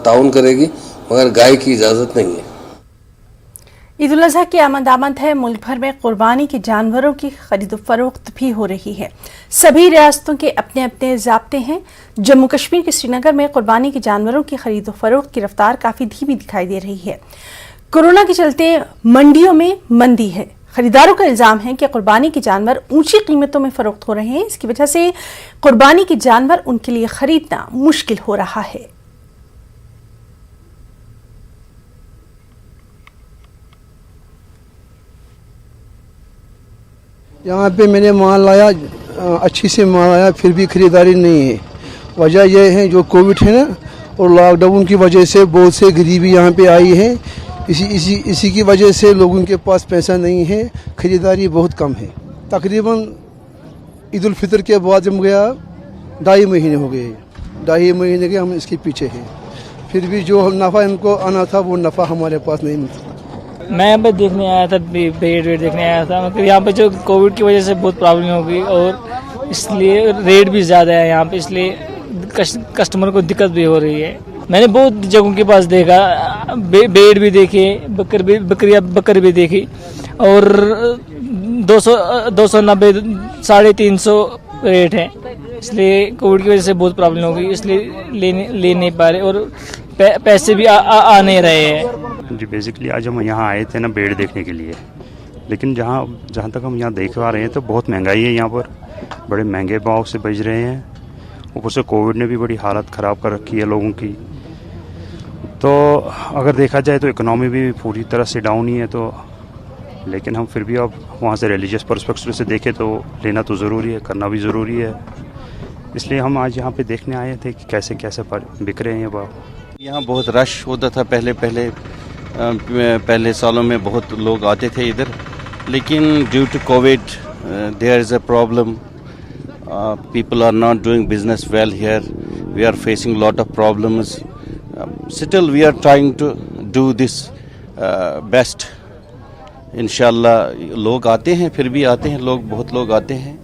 ताउन करेगी, मगर गाय की इजाज़त नहीं है। ईद उल अज़हा की आमद है। मुल्क भर में कुर्बानी के जानवरों की खरीद फरोख्त भी हो रही है। सभी रियासतों के अपने अपने ज़ाब्ते हैं। जम्मू कश्मीर के श्रीनगर में कुर्बानी के जानवरों की खरीद फरोख्त की रफ्तार काफ़ी धीमी दिखाई दे रही है। कोरोना के चलते मंडियों में मंदी है। खरीदारों का इल्ज़ाम है कि कुर्बानी के जानवर ऊंची कीमतों में फरोख्त हो रहे हैं। इसकी वजह से कुर्बानी के जानवर उनके लिए खरीदना मुश्किल हो रहा है। यहाँ पे मैंने माल लाया, अच्छी से माल आया, फिर भी खरीदारी नहीं है। वजह यह है जो कोविड है ना, और लॉकडाउन की वजह से बहुत से गरीबी यहाँ पे आई है। इसी की वजह से लोगों के पास पैसा नहीं है, खरीदारी बहुत कम है। तकरीबन ईद उल फितर के बाद जब गया 2.5 महीने हो गए, 2.5 महीने के हम इसके पीछे हैं, फिर भी जो नफ़ा इनको आना था वो नफ़ा हमारे पास नहीं मिलता। मैं यहाँ पे देखने आया था, रेट देखने आया था। मतलब यहाँ पे जो कोविड की वजह से बहुत प्रॉब्लम हो गई और इसलिए रेट भी ज़्यादा है यहाँ पे, इसलिए कस्टमर को दिक्कत भी हो रही है। मैंने बहुत जगहों के पास देखा, भेड़ भी देखे, बकर भी देखी, और 290 350 रेट है। इसलिए कोविड की वजह से बहुत प्रॉब्लम हो गई, इसलिए ले नहीं पा रहे और पैसे भी आ नहीं रहे हैं। जी बेसिकली आज हम यहाँ आए थे ना भेड़ देखने के लिए, लेकिन जहाँ तक हम यहाँ देख पा रहे हैं तो बहुत महंगाई है यहाँ पर, बड़े महंगे भाव से बेच रहे हैं। ऊपर से कोविड ने भी बड़ी हालत ख़राब कर रखी है लोगों की। तो अगर देखा जाए तो इकोनॉमी भी पूरी तरह से डाउन ही है। तो लेकिन हम फिर भी अब वहाँ से रिलीजियस पर्सपेक्टिव से देखें तो लेना तो ज़रूरी है, करना भी ज़रूरी है। इसलिए हम आज यहाँ पे देखने आए थे कि कैसे कैसे बिक रहे हैं ये भाव। यहाँ बहुत रश होता था पहले सालों में बहुत लोग आते थे इधर, लेकिन due to COVID there is a problem. people are not doing business well here. We are facing lot of problems. Still we are trying to do this best. इंशाल्लाह लोग आते हैं, फिर भी आते हैं लोग, बहुत लोग आते हैं।